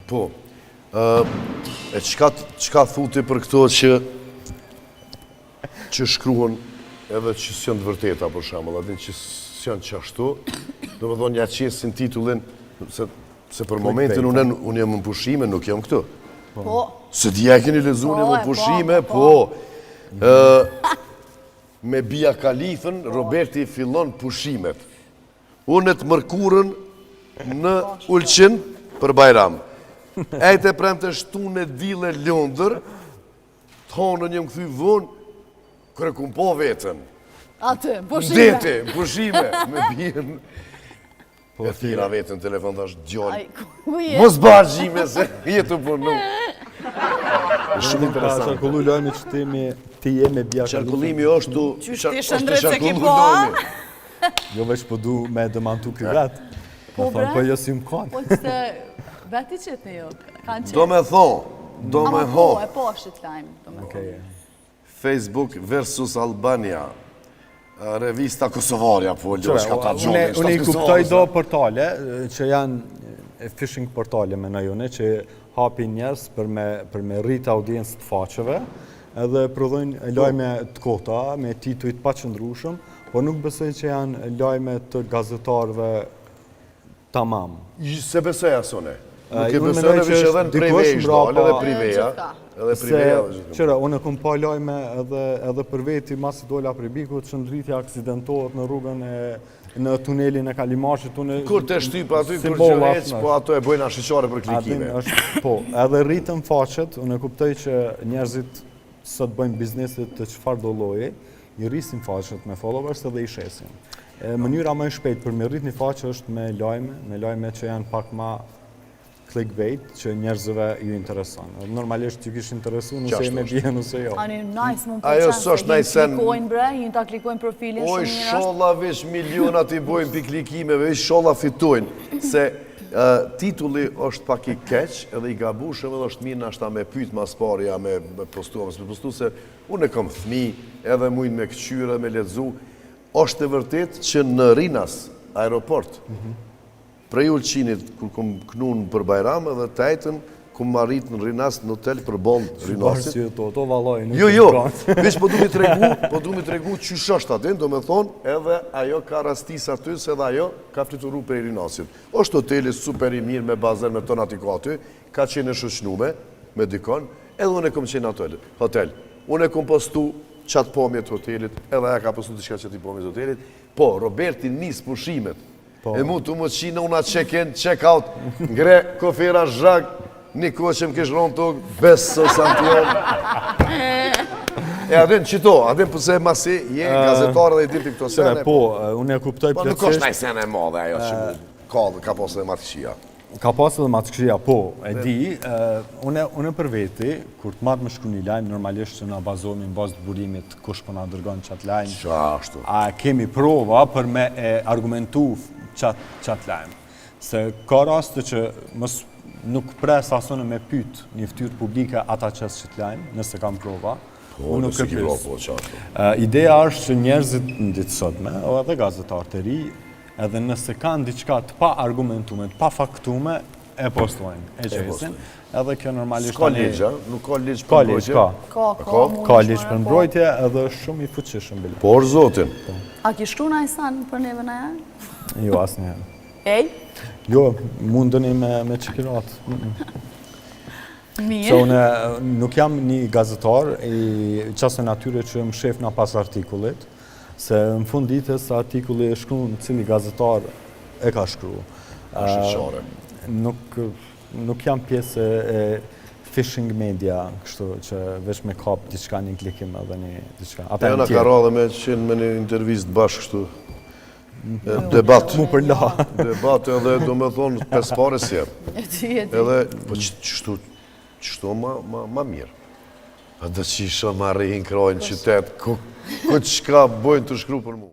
Po, e qka thuti për këto që shkruan edhe që s'janë të vërteta, për shembull, atë që s'janë qashtu, do më thonë ja qesin titullin, se për momentin unë jam në pushime, nuk jam këtu. Po. Se t'ja e keni lezu në pushime, po. Me Bia Kalifën, Roberti fillon pushimet. Unë të mërkurën në Ulqin për Bajram. Ejte prem të shtu në dile Londër, thonë një më këthy vonë, kërë kumë po vetën. Atë, pushime. Dete, pushime, me bjen. E thira vetën në telefon të është gjallë. Mos bashkime se jetu punu. Shumë interesant. Qarkullu lojmi që ti je me Bia Kalifën. Qarkullimi është tu... Qështë ti shëndrët se ki po, a? Jo veç po du me dëmantu kë vetë. Po bre? Po jo si më kanë. Po që veti qëtë në jo, kanë qëtë. Do me thonë, do me po, thonë. e po është të lajmë, do me thonë. Facebook versus Albania. Revista Kosovarja, po, është ka ta gjohë. Unë i kuptoj do portale, që janë phishing portale me në jone, që hapin njerës për me rritë audiencë të faqeve, edhe prodhojnë lajme të kota, me titujt pa qëndrushëm, po nuk besoj që janë lajme të gazetarëve tamam. Se besoj asone. Nuk e besoj në vishë edhe në privej ishdo, edhe priveja. Qëra, unë e kumë pa lajme edhe për veti, masi dola për biku, që ndritja aksidentohet në rrugën në tunelin e Kalimashit. Kur të shtyp aty, kur që veç, po ato e bojnë ashiqare për klikime. Po, edhe rritën faqet, unë e kuptoj që njerëzit sot bëjnë biznesit të qëfar do loje, i rrisin faqet me followers edhe i shesin. Mënyra më e shpejt për me rrit një faqe është me lajme që janë pak ma clickbait, që njerëzve ju intereson. Normalisht ju kishë interesu, nëse e me bje, nëse jo. Ani nice mund për qenë se hinë klikojnë bre, hinë ta klikojnë profilin shumë njërë është. Sholla vesh milionat i bojnë për klikimeve, sholla fitojnë, se titulli është pak i keq, edhe i gabushëm, edhe është mirë nashta me pyt mas parja, me postu, se unë e kam thmi, edhe mujnë me këqyre, me ledzu, është e vërtet që në Rinas, aeroport, prej Ulqinit, kur kom knun për Bajram, edhe tajten, kom marrit në Rinas në hotel për bond Rinasit. Shbarë që to valoj, nuk Jo, veç po du mi tregu që shështë atin, do me thonë, edhe ajo ka rastis aty, se edhe ajo ka flituru për Rinasit. Është hoteli super i mirë me bazen, me tonat i ka aty, ka qenë shëshnume, me dikon, edhe unë e kom qenë hotel. Unë e kom postu qatë pomjet hotelit, edhe aja ka postu të qka qatë i pomjet hotelit, po, Roberti nis pushimet, e mu të më qina una check-in, check-out, ngre, kofera, zhag, një kohë që më kishë ronë tokë, beso santion. E adin qito, adin përse masi je gazetarë dhe i dirti këto sene. Po, unë e kuptoj plëtsisht. Po nuk është naj sene e madhe ajo që ka posë dhe matkëshia. Ka pasë dhe matkëshia, po, e di, unë për veti, kur të marrë më shku një lajmë, normalisht që nga bazohemi në bazë të burimit, kush për nga dërgonë qatë lajmë. Qashtu. A kemi prova për me argumentu qatë lajmë. Se ka raste që nuk pres asone me pyt një ftyrë publike ata qësë qatë lajmë, nëse kam prova. Po, nëse ki prova, po, qashtu. Ideja është që njerëzit në ditë sotme, edhe gazetarë të ri, edhe nëse kanë diçka të pa argumentume, të pa faktume, e postojnë, e qesin. Edhe kjo normalisht... Ska ligja, nuk ka ligj për mbrojtje? Ka ligj për mbrojtje, edhe shumë i fuqishëm bile. Por, zotin. A ki shkru na i sanë për neve na janë? Jo, asë njëherë. Ej? Jo, mundëni me qikiratë. Mirë. Se unë nuk jam një gazetar, i qasë natyre që më shef nga pas artikullit, se në fund ditës artikulli e shkru në cili gazetar e ka shkru. Nuk jam pjesë e phishing media, kështu që veç me kap diçka një klikim edhe një diçka. E në ka radhe me qenë me një intervjist bashkë kështu. Debat. Mu për la. Debat edhe do me thonë pes pare si jetë. E ti. Edhe, po qështu ma mirë. A dhe që isha ma rejnë krojnë qytet, ku qka bojnë të shkru për mu.